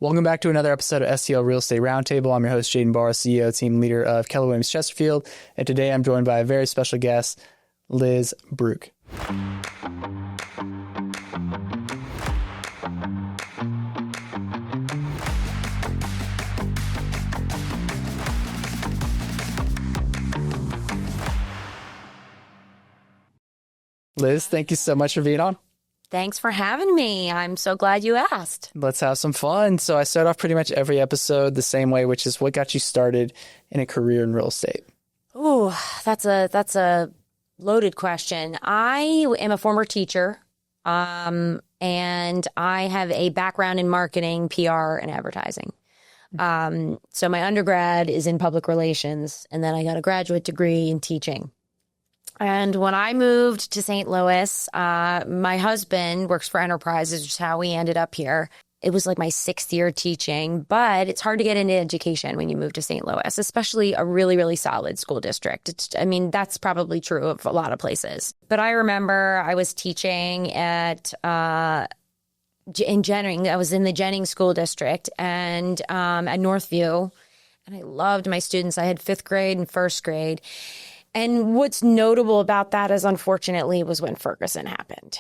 Welcome back to another episode of STL Real Estate Roundtable. I'm your host, Jaden Barr, CEO, team leader of Keller Williams Chesterfield. And today I'm joined by a very special guest, Liz Bruch. Liz, thank you so much for being on. Thanks for having me. I'm so glad you asked. Let's have some fun. So I start off pretty much every episode the same way, which is what got you started in a career in real estate? Ooh, that's a loaded question. I am a former teacher, and I have a background in marketing, PR, and advertising. So my undergrad is in public relations, and then I got a graduate degree in teaching. And when I moved to St. Louis, my husband works for Enterprise, which is how we ended up here. It was like my 6th year teaching, but it's hard to get into education when you move to St. Louis, especially a really, really solid school district. That's probably true of a lot of places. But I remember I was teaching in Jennings. I was in the Jennings School District and at Northview, and I loved my students. I had 5th grade and 1st grade. And what's notable about that is, unfortunately, was when Ferguson happened.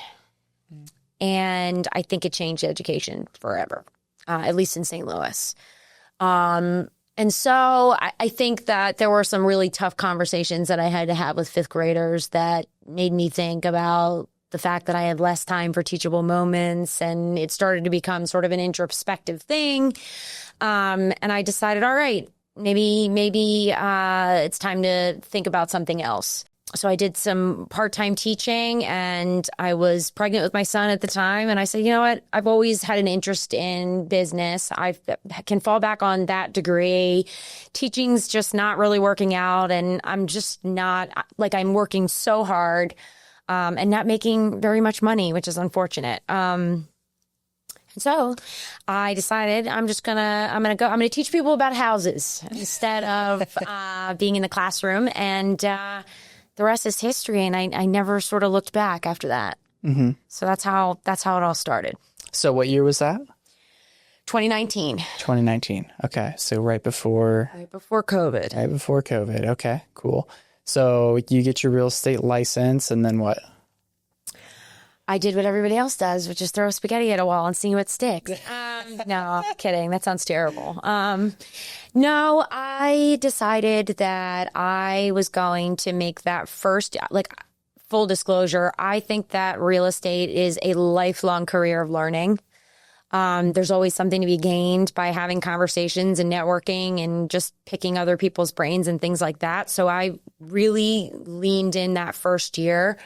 And I think it changed education forever, at least in St. Louis. And so I think that there were some really tough conversations that I had to have with 5th graders that made me think about the fact that I had less time for teachable moments, and it started to become sort of an introspective thing. And I decided, all right, maybe it's time to think about something else. So I did some part-time teaching, and I was pregnant with my son at the time. And I said, you know what? I've always had an interest in business. I can fall back on that degree. Teaching's just not really working out. And I'm just not, like, I'm working so hard and not making very much money, which is unfortunate. So I decided I'm going to teach people about houses instead of being in the classroom. And the rest is history. And I never sort of looked back after that. Mm-hmm. So that's how it all started. So what year was that? 2019. 2019. Okay. So right before COVID. Right before COVID. Okay, cool. So you get your real estate license, and then what? I did what everybody else does, which is throw spaghetti at a wall and see what sticks. No, kidding. That sounds terrible. No, I decided that I was going to make that first, full disclosure. I think that real estate is a lifelong career of learning. There's always something to be gained by having conversations and networking and just picking other people's brains and things like that. So I really leaned in that first year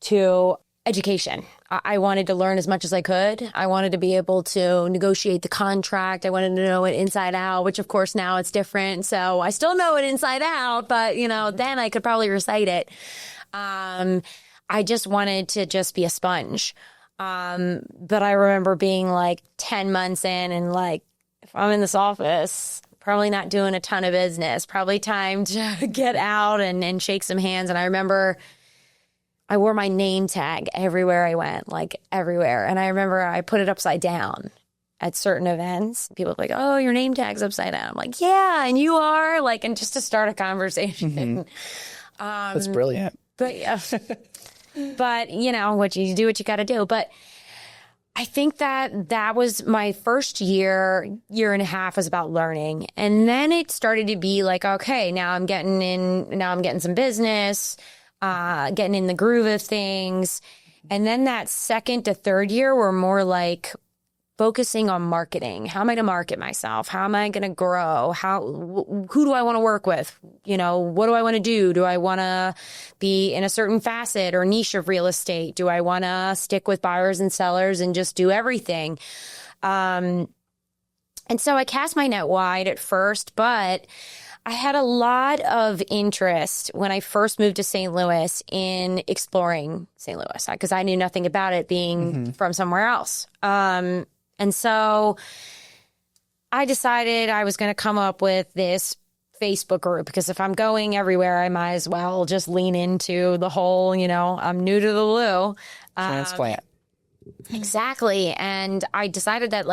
to education. I wanted to learn as much as I could. I wanted to be able to negotiate the contract. I wanted to know it inside out, which of course now it's different. So I still know it inside out, but then I could probably recite it. I just wanted to just be a sponge. But I remember being like 10 months in and like, if I'm in this office, probably not doing a ton of business, probably time to get out and shake some hands. And I remember I wore my name tag everywhere I went, like everywhere. And I remember I put it upside down at certain events. People were like, oh, your name tag's upside down. I'm like, yeah, and you are? and just to start a conversation. Mm-hmm. That's brilliant. But yeah. But, what you do, what you got to do. But I think that was my first year and a half was about learning. And then it started to be like, okay, now I'm getting some business. Getting in the groove of things. And then that 2nd to 3rd year were more like focusing on marketing. How am I going to market myself? How am I going to grow? Who do I want to work with? What do I want to do? Do I want to be in a certain facet or niche of real estate? Do I want to stick with buyers and sellers and just do everything? And so I cast my net wide at first, but I had a lot of interest when I first moved to St. Louis in exploring St. Louis because I knew nothing about it being from somewhere else. And so I decided I was going to come up with this Facebook group because if I'm going everywhere, I might as well just lean into the whole, I'm new to the blue. Transplant. Exactly. And I decided that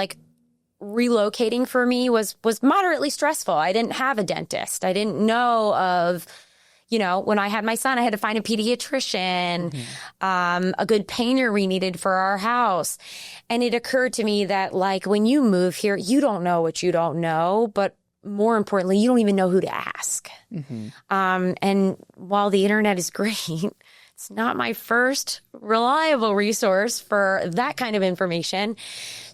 relocating for me was moderately stressful. I didn't have a dentist. I didn't know of, when I had my son, I had to find a pediatrician, a good painter we needed for our house. And it occurred to me that, like, when you move here, you don't know what you don't know, but more importantly, you don't even know who to ask. And while the internet is great, it's not my first reliable resource for that kind of information.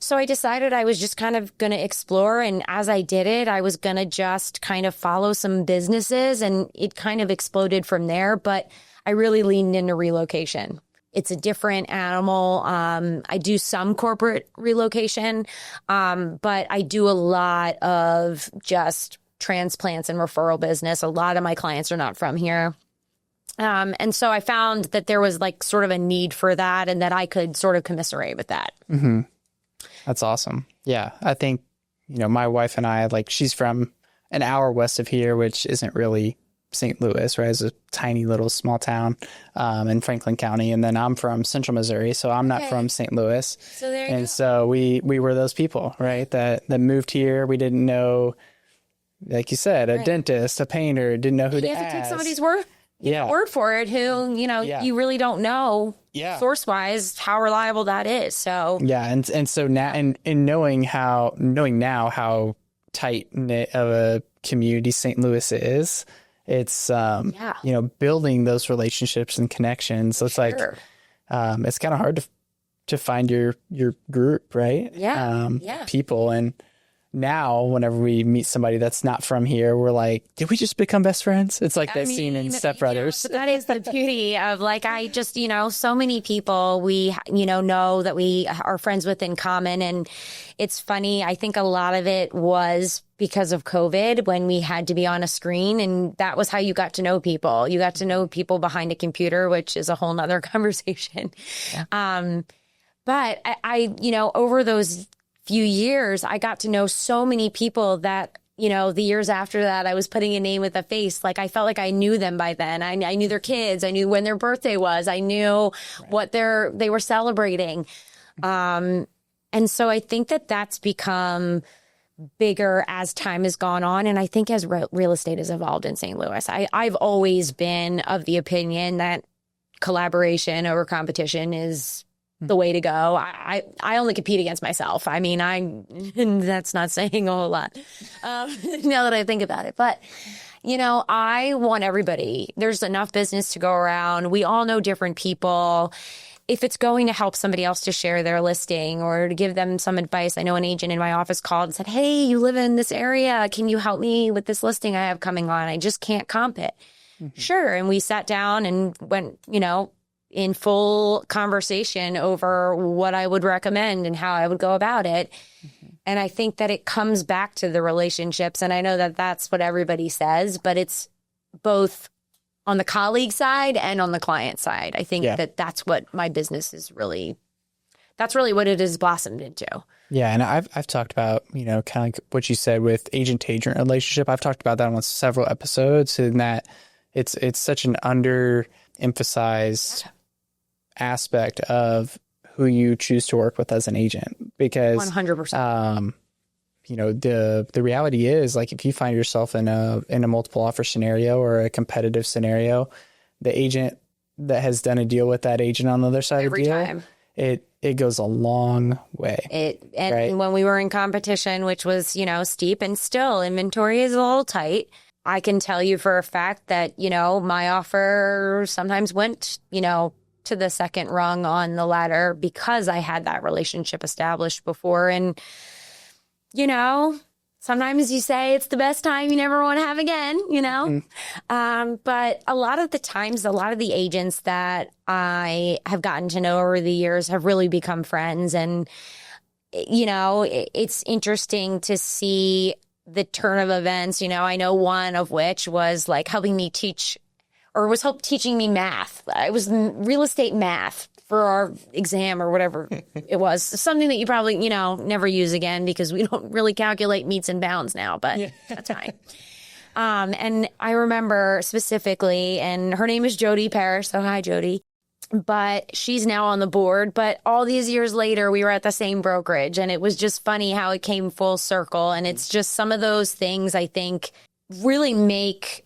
So I decided I was just kind of going to explore. And as I did it, I was going to just kind of follow some businesses, and it kind of exploded from there. But I really leaned into relocation. It's a different animal. I do some corporate relocation, but I do a lot of just transplants and referral business. A lot of my clients are not from here. And so I found that there was like sort of a need for that, and that I could sort of commiserate with that. That's awesome. Yeah. I think, my wife and I, like, she's from an hour west of here, which isn't really St. Louis, right? It's a tiny little small town in Franklin County. And then I'm from Central Missouri, so I'm not from St. Louis. So there you go. And so we were those people, right? That moved here. We didn't know, like you said, a dentist, a painter, didn't know who to ask. You have to take somebody's word for it, who, you really don't know source wise how reliable that is. So and so now, and knowing now how tight knit of a community St. Louis is, it's building those relationships and connections. So it's like it's kind of hard to find your group, right? People. And now whenever we meet somebody that's not from here, we're like, did we just become best friends? It's like they've seen in Step Brothers. That is the beauty of, like, I just, so many people we, know that we are friends with in common. And it's funny. I think a lot of it was because of COVID, when we had to be on a screen, and that was how you got to know people. You got to know people behind a computer, which is a whole nother conversation. But I over those few years, I got to know so many people that, the years after that, I was putting a name with a face. Like, I felt like I knew them by then. I knew their kids. I knew when their birthday was. I knew what they were celebrating. And so I think that that's become bigger as time has gone on. And I think as real estate has evolved in St. Louis, I've always been of the opinion that collaboration over competition is the way to go. I only compete against myself. I mean, that's not saying a whole lot now that I think about it. But, I want everybody. There's enough business to go around. We all know different people. If it's going to help somebody else to share their listing or to give them some advice. I know an agent in my office called and said, hey, you live in this area. Can you help me with this listing I have coming on? I just can't comp it. Sure. And we sat down and went, in full conversation over what I would recommend and how I would go about it. And I think that it comes back to the relationships. And I know that that's what everybody says, but it's both on the colleague side and on the client side. I think that that's what my business is that's really what it has blossomed into. Yeah. And I've talked about, kind of like what you said with agent to agent relationship. I've talked about that on several episodes, and that it's such an underemphasized aspect of who you choose to work with as an agent, because 100%. The reality is, like, if you find yourself in a multiple offer scenario or a competitive scenario, the agent that has done a deal with that agent on the other side Every of the deal, time. it goes a long way. And when we were in competition, which was, steep, and still inventory is a little tight, I can tell you for a fact that, my offer sometimes went, to the second rung on the ladder because I had that relationship established before. And, sometimes you say it's the best time you never want to have again, but a lot of the times, a lot of the agents that I have gotten to know over the years have really become friends. And, it's interesting to see the turn of events. I know one of which was like helping me teaching me math. It was real estate math for our exam or whatever it was. Something that you probably, never use again because we don't really calculate meets and bounds now, but that's fine. And I remember specifically, and her name is Jody Parrish. So hi, Jody. but she's now on the board. But all these years later, we were at the same brokerage, and it was just funny how it came full circle. And it's just some of those things I think really make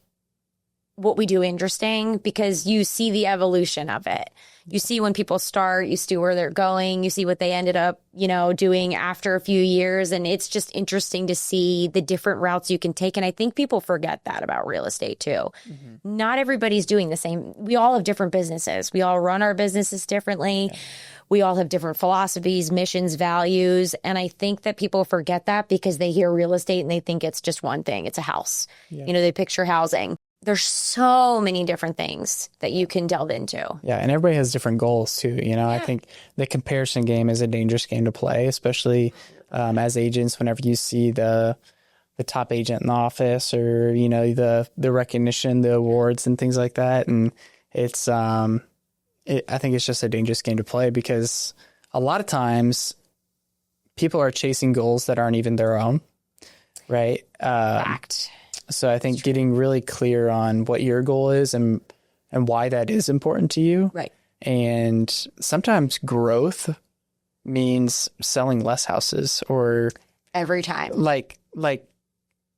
what we do interesting, because you see the evolution of it. You see when people start, you see where they're going, you see what they ended up, doing after a few years. And it's just interesting to see the different routes you can take. And I think people forget that about real estate too. Mm-hmm. Not everybody's doing the same. We all have different businesses. We all run our businesses differently. Yeah. We all have different philosophies, missions, values. And I think that people forget that because they hear real estate and they think it's just one thing. It's a house. Yeah. They picture housing. There's so many different things that you can delve into. Yeah, and everybody has different goals too. I think the comparison game is a dangerous game to play, especially as agents. Whenever you see the top agent in the office, or the recognition, the awards, and things like that, and it's I think it's just a dangerous game to play, because a lot of times people are chasing goals that aren't even their own, right? Fact. So I think getting really clear on what your goal is and why that is important to you. Right. And sometimes growth means selling less houses, or every time. Like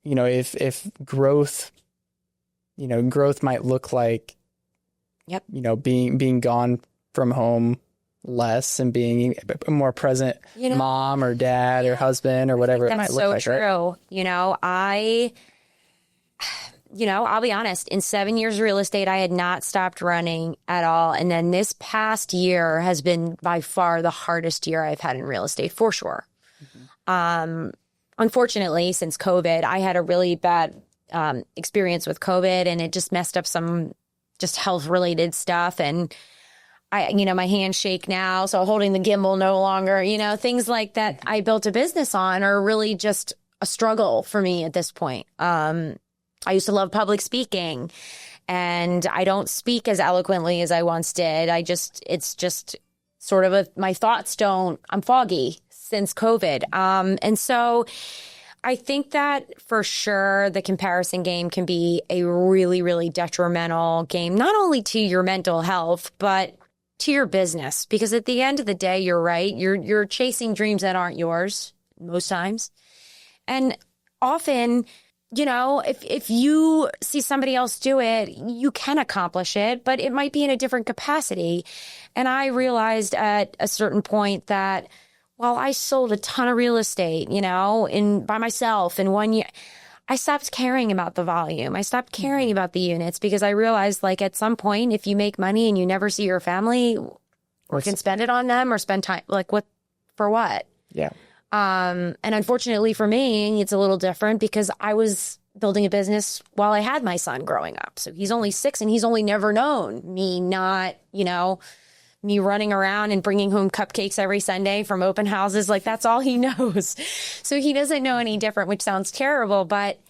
if growth, growth might look like, yep, being gone from home less and being a more present mom or dad or husband or whatever it might look like. That's so true. Right? I'll be honest, in 7 years of real estate, I had not stopped running at all. And then this past year has been by far the hardest year I've had in real estate, for sure. Mm-hmm. Unfortunately, since COVID, I had a really bad experience with COVID, and it just messed up some just health related stuff. And my hands shake now, so holding the gimbal no longer, things like that I built a business on are really just a struggle for me at this point. I used to love public speaking, and I don't speak as eloquently as I once did. It's just sort of I'm foggy since COVID. And so I think that for sure the comparison game can be a really, really detrimental game, not only to your mental health, but to your business, because at the end of the day, you're right. You're chasing dreams that aren't yours most times. And often, if you see somebody else do it, you can accomplish it, but it might be in a different capacity. And I realized at a certain point that while I sold a ton of real estate, by myself in 1 year, I stopped caring about the volume. I stopped caring about the units, because I realized, at some point, if you make money and you never see your family, or can spend it on them or spend time, for what? Yeah. And unfortunately for me, it's a little different, because I was building a business while I had my son growing up. So he's only 6, and he's only never known me not, me running around and bringing home cupcakes every Sunday from open houses. That's all he knows. So he doesn't know any different, which sounds terrible. But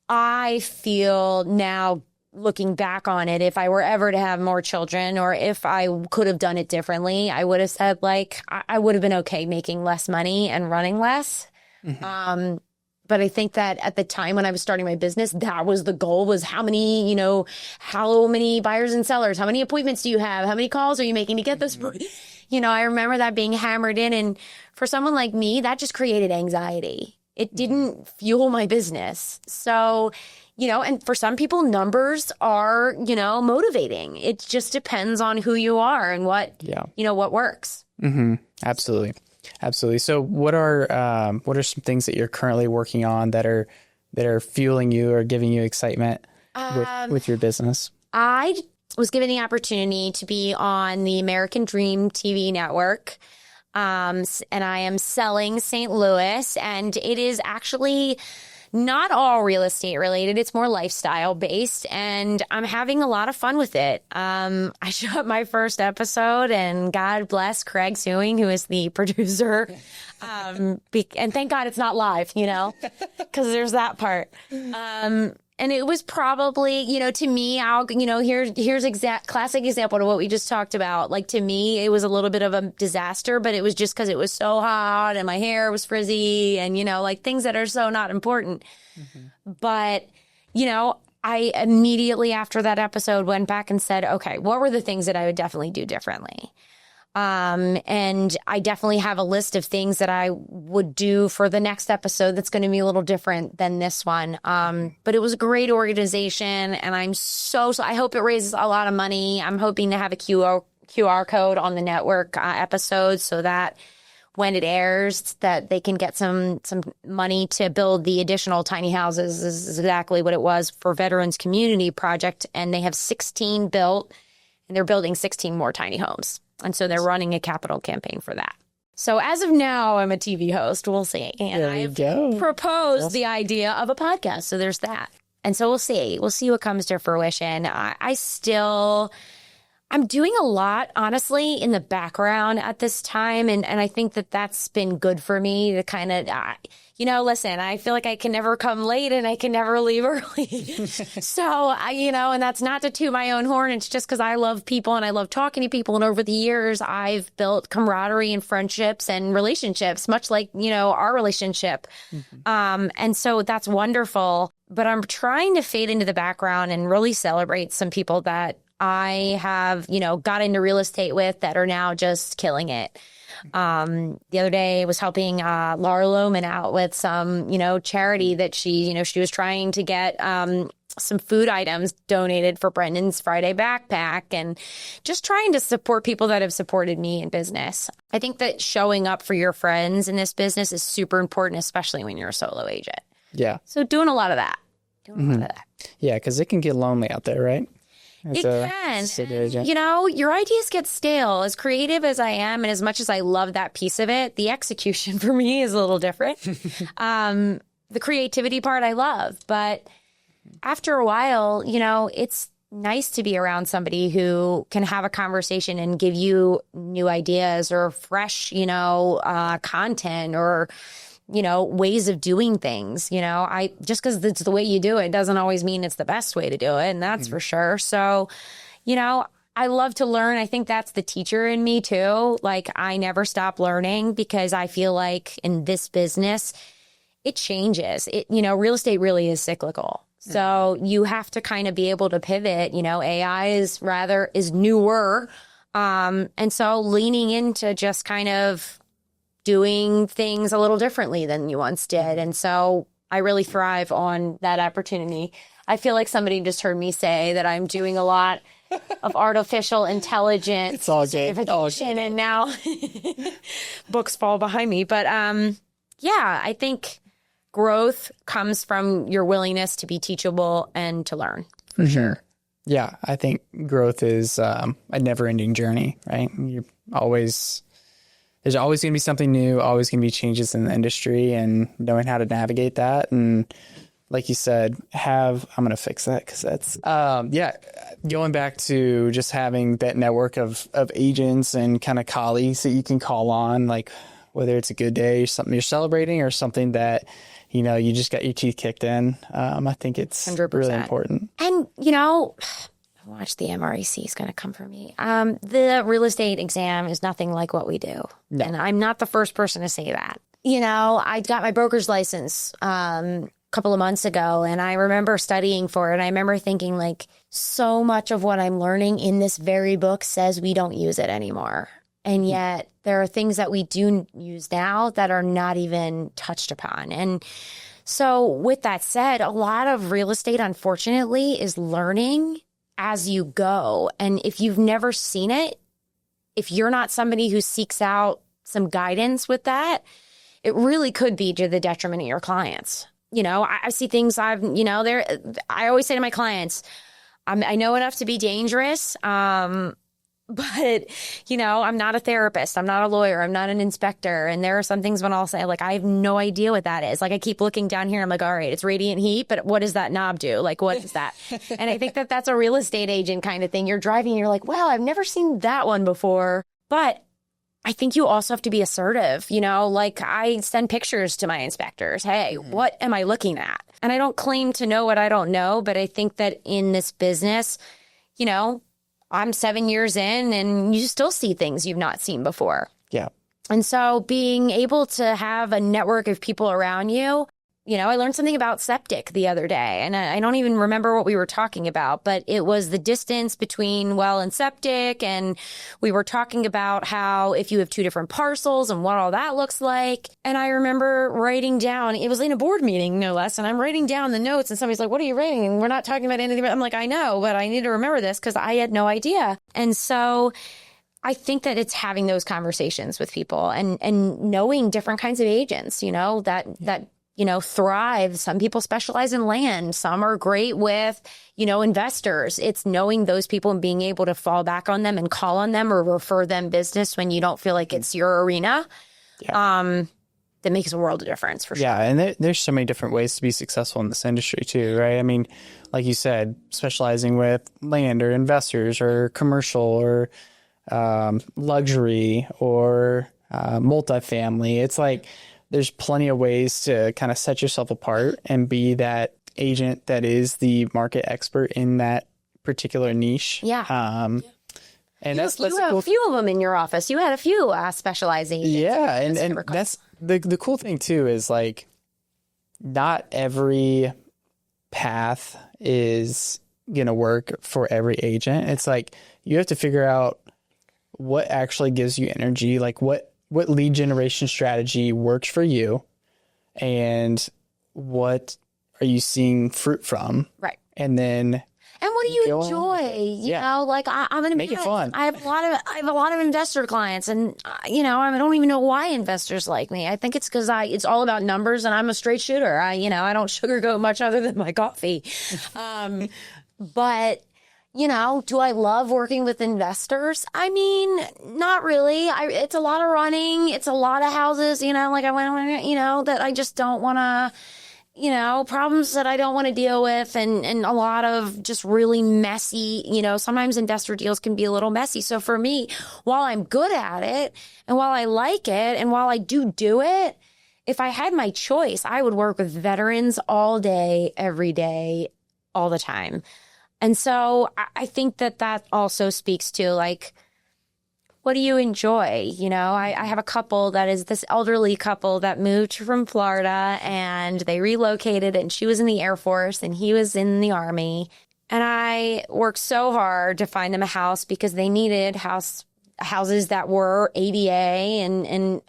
I feel now, looking back on it, if I were ever to have more children, or if I could have done it differently, I would have said, I would have been okay making less money and running less. Mm-hmm. But I think that at the time when I was starting my business, that was the goal, was how many buyers and sellers, how many appointments do you have? How many calls are you making to get this? I remember that being hammered in. And for someone like me, that just created anxiety. It didn't fuel my business. So, and for some people, numbers are, motivating. It just depends on who you are and what works. Mm-hmm. Absolutely. Absolutely. So what are some things that you're currently working on that are fueling you or giving you excitement with your business? I was given the opportunity to be on the American Dream TV network. And I am selling St. Louis, and it is actually not all real estate related. It's more lifestyle based, and I'm having a lot of fun with it. I shot my first episode, and God bless Craig Sewing, who is the producer. And thank God it's not live, because there's that part. And it was probably, to me, here's classic example of what we just talked about. To me, it was a little bit of a disaster, but it was just because it was so hot and my hair was frizzy and, things that are so not important. Mm-hmm. But, I immediately after that episode went back and said, okay, what were the things that I would definitely do differently? And I definitely have a list of things that I would do for the next episode that's going to be a little different than this one. But it was a great organization, and so I hope it raises a lot of money. I'm hoping to have a QR code on the network episode so that when it airs that they can get some money to build the additional tiny houses. This is exactly what it was for Veterans Community Project. And they have 16 built, and they're building 16 more tiny homes. And so they're running a capital campaign for that. So as of now, I'm a TV host. We'll see. And I've proposed the idea of a podcast. So there's that. And so we'll see. We'll see what comes to fruition. I'm doing a lot, honestly, in the background at this time. And I think that that's been good for me to kind of, listen, I feel like I can never come late and I can never leave early. So, and that's not to toot my own horn. It's just because I love people and I love talking to people. And over the years, I've built camaraderie and friendships and relationships, much like, our relationship. And so that's wonderful. But I'm trying to fade into the background and really celebrate some people that I have, got into real estate with that are now just killing it. The other day I was helping Laura Lohman out with some, charity that she was trying to get some food items donated for Brendan's Friday backpack, and just trying to support people that have supported me in business. I think that showing up for your friends in this business is super important, especially when you're a solo agent. Yeah. So doing a lot of that. Yeah, because it can get lonely out there, right? It can. Your ideas get stale. As creative as I am, and as much as I love that piece of it, the execution for me is a little different. The creativity part I love, but after a while, it's nice to be around somebody who can have a conversation and give you new ideas or fresh, content or ways of doing things. Just because it's the way you do it doesn't always mean it's the best way to do it. And that's for sure. So, I love to learn. I think that's the teacher in me too. Like, I never stop learning because I feel like in this business, it changes. Real estate really is cyclical. So you have to kind of be able to pivot. AI is newer. And so leaning into just kind of doing things a little differently than you once did. And so I really thrive on that opportunity. I feel like somebody just heard me say that I'm doing a lot of artificial intelligence. It's all good. And now books fall behind me. But I think growth comes from your willingness to be teachable and to learn. For sure. Yeah, I think growth is a never-ending journey, right? There's always going to be something new, always going to be changes in the industry, and knowing how to navigate that. And like you said, I'm going to fix that because that's, going back to just having that network of agents and kind of colleagues that you can call on, like whether it's a good day, something you're celebrating or something that, you just got your teeth kicked in. I think it's 100%. Really important. And, watch the MREC is going to come for me. The real estate exam is nothing like what we do. No. And I'm not the first person to say that. I got my broker's license a couple of months ago, and I remember studying for it. And I remember thinking, like, so much of what I'm learning in this very book says we don't use it anymore. And yet there are things that we do use now that are not even touched upon. And so with that said, a lot of real estate, unfortunately, is learning as you go. And if you've never seen it, if you're not somebody who seeks out some guidance with that, it really could be to the detriment of your clients. I see things I always say to my clients, I know enough to be dangerous. But, I'm not a therapist. I'm not a lawyer. I'm not an inspector. And there are some things when I'll say, like, I have no idea what that is. Like, I keep looking down here. I'm like, all right, it's radiant heat, but what does that knob do? Like, what is that? And I think that that's a real estate agent kind of thing. You're driving and you're like, wow, I've never seen that one before. But I think you also have to be assertive. Like, I send pictures to my inspectors. Hey, what am I looking at? And I don't claim to know what I don't know, but I think that in this business, I'm 7 years in and you still see things you've not seen before. Yeah. And so being able to have a network of people around you, I learned something about septic the other day, and I don't even remember what we were talking about, but it was the distance between well and septic. And we were talking about how if you have two different parcels and what all that looks like. And I remember writing down, it was in a board meeting, no less. And I'm writing down the notes and somebody's like, what are you writing? And we're not talking about anything. I'm like, I know, but I need to remember this because I had no idea. And so I think that it's having those conversations with people and knowing different kinds of agents, that thrive. Some people specialize in land. Some are great with, investors. It's knowing those people and being able to fall back on them and call on them or refer them business when you don't feel like it's your arena. Yeah. That makes a world of difference for sure. Yeah. And there's so many different ways to be successful in this industry too, right? I mean, like you said, specializing with land or investors or commercial or luxury or multifamily. It's like, there's plenty of ways to kind of set yourself apart and be that agent that is the market expert in that particular niche. Yeah. And you have a few of them in your office. You had a few specialized agents. Yeah. And that's the cool thing too, is like not every path is going to work for every agent. It's like you have to figure out what actually gives you energy, like what lead generation strategy works for you and what are you seeing fruit from? Right. And then what do you enjoy? You know, like I'm going to make it fun. I have a lot of investor clients and I don't even know why investors like me. I think it's because it's all about numbers and I'm a straight shooter. I don't sugarcoat much other than my coffee. But do I love working with investors? I mean, not really. It's a lot of running. It's a lot of houses, like I went, that I just don't want to, problems that I don't want to deal with and a lot of just really messy, sometimes investor deals can be a little messy. So for me, while I'm good at it and while I like it and while I do it, if I had my choice, I would work with veterans all day, every day, all the time. And so I think that also speaks to like, what do you enjoy? I have a couple that is this elderly couple that moved from Florida and they relocated and she was in the Air Force and he was in the Army. And I worked so hard to find them a house because they needed houses that were ADA and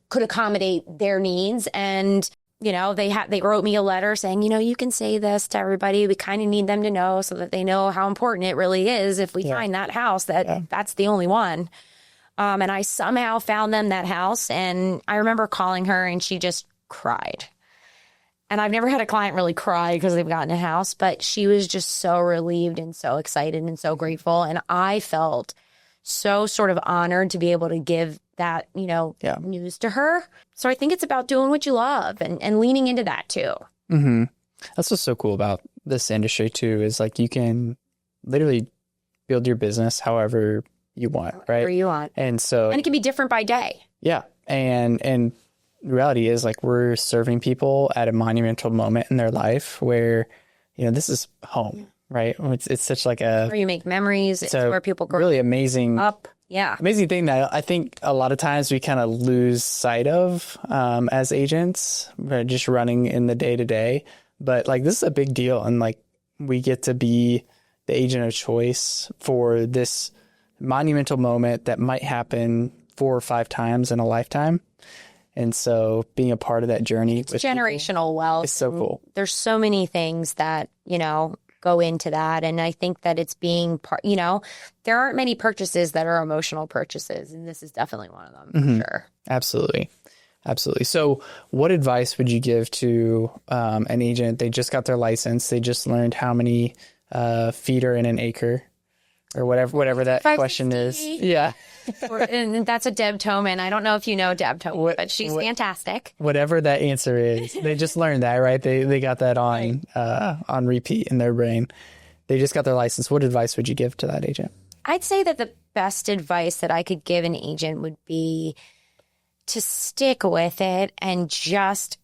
could accommodate their needs. And they wrote me a letter saying, you can say this to everybody. We kind of need them to know so that they know how important it really is if we find that house, that's the only one. And I somehow found them that house. And I remember calling her and she just cried. And I've never had a client really cry because they've gotten a house, but she was just so relieved and so excited and so grateful. And I felt so sort of honored to be able to give that, news to her. So I think it's about doing what you love and leaning into that too. Mm-hmm. That's what's so cool about this industry too, is like you can literally build your business however you want, right? However you want. And it can be different by day. Yeah. And the reality is like we're serving people at a monumental moment in their life where, this is home, right? It's such like where you make memories. It's where people grow really amazing up. Yeah. Amazing thing that I think a lot of times we kind of lose sight of as agents, just running in the day to day. But like this is a big deal. And like we get to be the agent of choice for this monumental moment that might happen 4 or 5 times in a lifetime. And so being a part of that journey. It's generational wealth. It's so cool. There's so many things that, go into that. And I think that it's being part, there aren't many purchases that are emotional purchases. And this is definitely one of them for sure. Absolutely. Absolutely. So what advice would you give to an agent? They just got their license. They just learned how many feet are in an acre or whatever that question is. Yeah. And that's a Deb Toman. I don't know if you know Deb Toman, but she's fantastic. Whatever that answer is, they just learned that, right? They got that on repeat in their brain. They just got their license. What advice would you give to that agent? I'd say that the best advice that I could give an agent would be to stick with it and just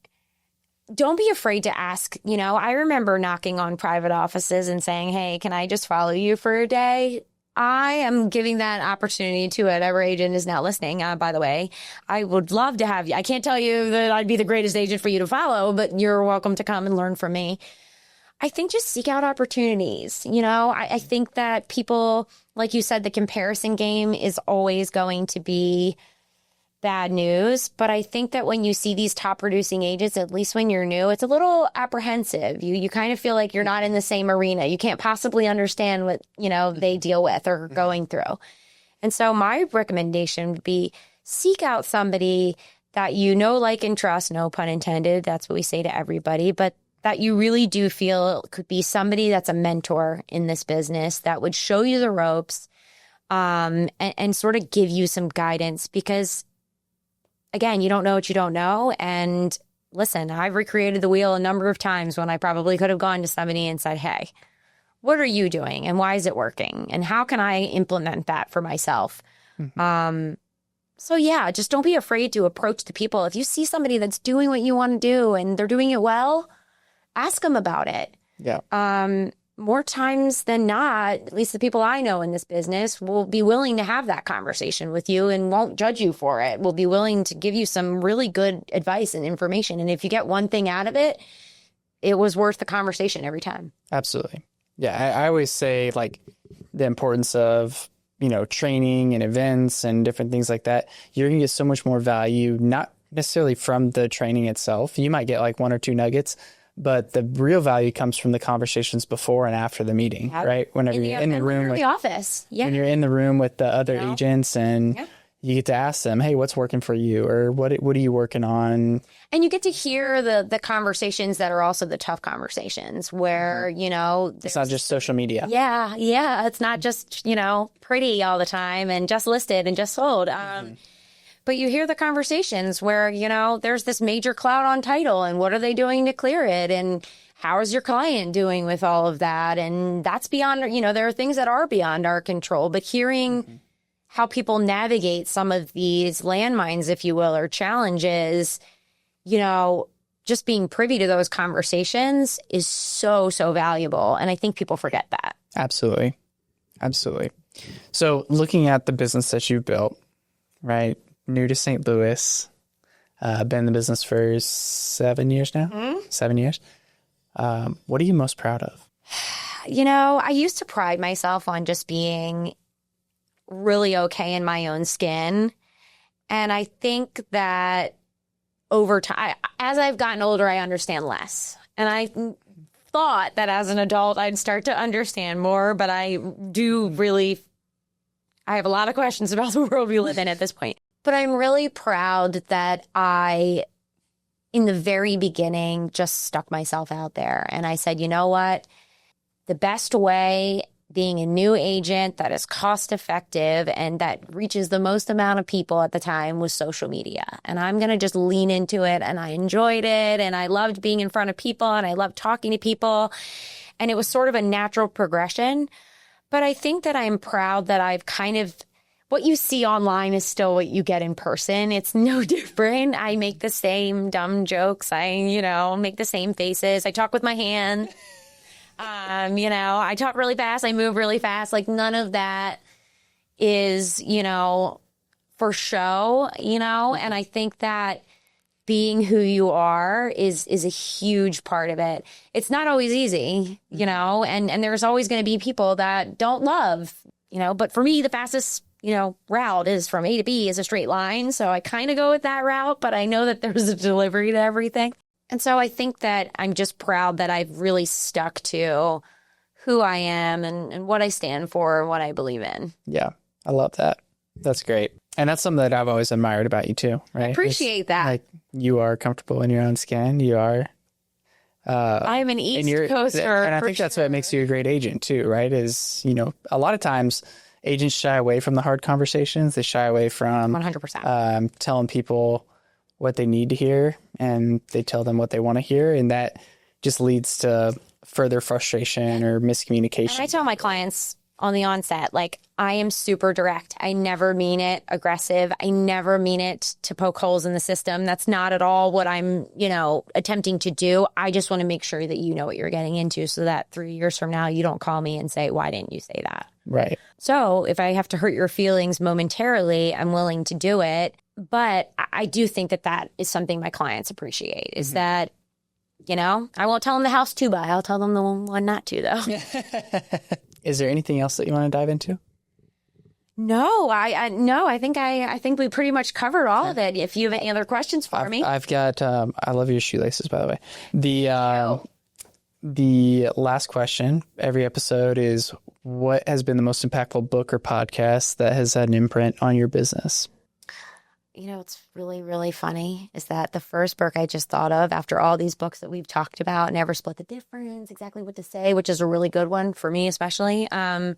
don't be afraid to ask. I remember knocking on private offices and saying, hey, can I just follow you for a day? I am giving that opportunity to whatever agent is now listening. By the way, I would love to have you. I can't tell you that I'd be the greatest agent for you to follow, but you're welcome to come and learn from me. I think just seek out opportunities. I think that people, like you said, the comparison game is always going to be bad news. But I think that when you see these top producing agents, at least when you're new, it's a little apprehensive. You kind of feel like you're not in the same arena. You can't possibly understand what, they deal with or are going through. And so my recommendation would be seek out somebody that like, and trust, no pun intended. That's what we say to everybody, but that you really do feel could be somebody that's a mentor in this business that would show you the ropes and sort of give you some guidance because, again, you don't know what you don't know. And listen, I've recreated the wheel a number of times when I probably could have gone to somebody and said, hey, what are you doing and why is it working? And how can I implement that for myself? So yeah, just don't be afraid to approach the people. If you see somebody that's doing what you want to do and they're doing it well, ask them about it. Yeah. More times than not, at least the people I know in this business will be willing to have that conversation with you and won't judge you for it. Will be willing to give you some really good advice and information. And if you get one thing out of it, it was worth the conversation every time. Absolutely. Yeah. I always say like the importance of, training and events and different things like that. You're going to get so much more value, not necessarily from the training itself. You might get like 1 or 2 nuggets, but the real value comes from the conversations before and after the meeting, right? Whenever you're in the room, the office, when you're in the room with the other agents, and you get to ask them, "Hey, what's working for you?" or "What are you working on?" And you get to hear the conversations that are also the tough conversations, where it's not just social media. Yeah, it's not just pretty all the time and just listed and just sold. But you hear the conversations where, there's this major cloud on title and what are they doing to clear it? And how is your client doing with all of that? And that's beyond, there are things that are beyond our control, but hearing how people navigate some of these landmines, if you will, or challenges, just being privy to those conversations is so, so valuable. And I think people forget that. Absolutely. Absolutely. So looking at the business that you've built, right? New to St. Louis, been in the business for 7 years now, 7 years. What are you most proud of? I used to pride myself on just being really okay in my own skin. And I think that over time, as I've gotten older, I understand less. And I thought that as an adult, I'd start to understand more, but I have a lot of questions about the world we live in at this point. But I'm really proud that I, in the very beginning, just stuck myself out there. And I said, you know what? The best way, being a new agent that is cost effective and that reaches the most amount of people at the time, was social media. And I'm going to just lean into it. And I enjoyed it. And I loved being in front of people. And I loved talking to people. And it was sort of a natural progression. But I think that I'm proud that I've what you see online is still what you get in person. It's no different. I make the same dumb jokes. I, make the same faces. I talk with my hand. I talk really fast. I move really fast. Like none of that is, for show, and I think that being who you are is a huge part of it. It's not always easy, and there's always going to be people that don't love, but for me, the fastest route is from A to B is a straight line. So I kind of go with that route, but I know that there's a delivery to everything. And so I think that I'm just proud that I've really stuck to who I am and what I stand for and what I believe in. Yeah, I love that. That's great. And that's something that I've always admired about you too, right? I appreciate that. Like you are comfortable in your own skin. You are. I'm an East Coaster. And I think that's what makes you a great agent too, right? Is, a lot of times agents shy away from the hard conversations. They shy away from 100%. Telling people what they need to hear, and they tell them what they want to hear. And that just leads to further frustration or miscommunication. And I tell my clients on the onset. Like, I am super direct. I never mean it aggressive. I never mean it to poke holes in the system. That's not at all what I'm, attempting to do. I just want to make sure that you know what you're getting into so that 3 years from now, you don't call me and say, why didn't you say that? Right. So if I have to hurt your feelings momentarily, I'm willing to do it. But I do think that is something my clients appreciate, is that, I won't tell them the house to buy. I'll tell them the one not to, though. Is there anything else that you want to dive into? No, I think we pretty much covered all of it. If you have any other questions for me. I've got, I love your shoelaces, by the way. The last question every episode is, what has been the most impactful book or podcast that has had an imprint on your business? It's really, really funny is that the first book I just thought of after all these books that we've talked about, Never Split the Difference, Exactly What to Say, which is a really good one for me, especially. The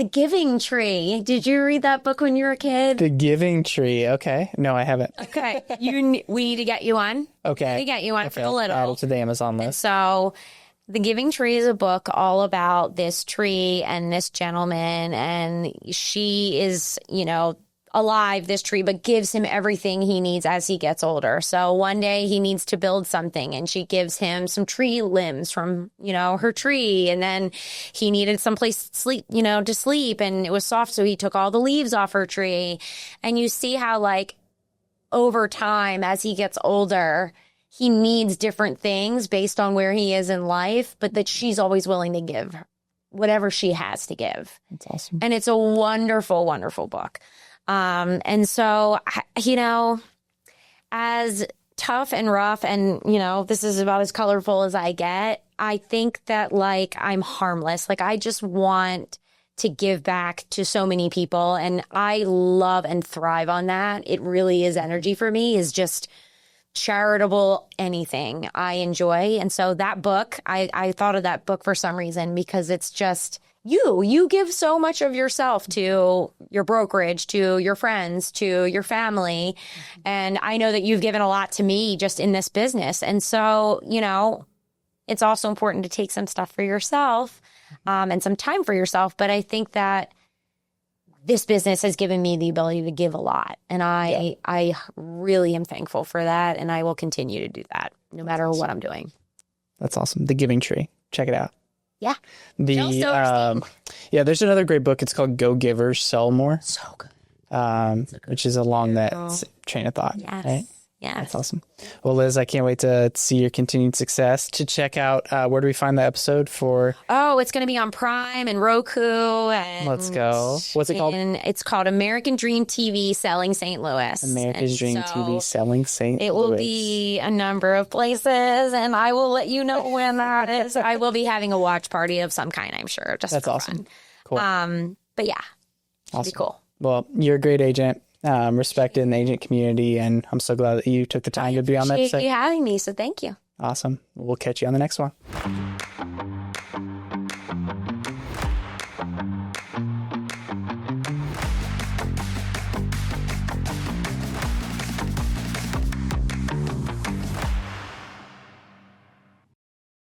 Giving Tree. Did you read that book when you were a kid? The Giving Tree. Okay. No, I haven't. Okay. We need to get you one. Okay. We need to get you one for the little. Add it to the Amazon list. And so The Giving Tree is a book all about this tree and this gentleman, and she is, alive, this tree, but gives him everything he needs as he gets older. So one day he needs to build something, and she gives him some tree limbs from, her tree. And then he needed someplace to sleep, to sleep, and it was soft. So he took all the leaves off her tree. And you see how, like, over time, as he gets older, he needs different things based on where he is in life, but that she's always willing to give whatever she has to give. That's awesome. And it's a wonderful, wonderful book. And so, as tough and rough and, this is about as colorful as I get, I think that, like, I'm harmless. Like, I just want to give back to so many people, and I love and thrive on that. It really is energy for me, is just charitable anything I enjoy. And so that book, I thought of that book for some reason because it's just... You give so much of yourself to your brokerage, to your friends, to your family. And I know that you've given a lot to me just in this business. And so, it's also important to take some stuff for yourself and some time for yourself. But I think that this business has given me the ability to give a lot. And I really am thankful for that. And I will continue to do that no matter what I'm doing. That's awesome. The Giving Tree. Check it out. Yeah. There's another great book. It's called Go Givers, Sell More. So good. Which is along that train of thought. Yes. Right? Yes. That's awesome. Well, Liz, I can't wait to see your continued success. To check out, where do we find the episode for? Oh, it's going to be on Prime and Roku. And let's go. What's it called? It's called American Dream TV Selling St. Louis. America's Dream TV Selling St. Louis. It will be a number of places, and I will let you know when that is. I will be having a watch party of some kind, I'm sure. Just That's for awesome. Fun. Cool. But yeah, it'll be cool. Well, you're a great agent. Respected in the agent community, and I'm so glad that you took the time to be on that. I appreciate you having me, so thank you. Awesome. We'll catch you on the next one.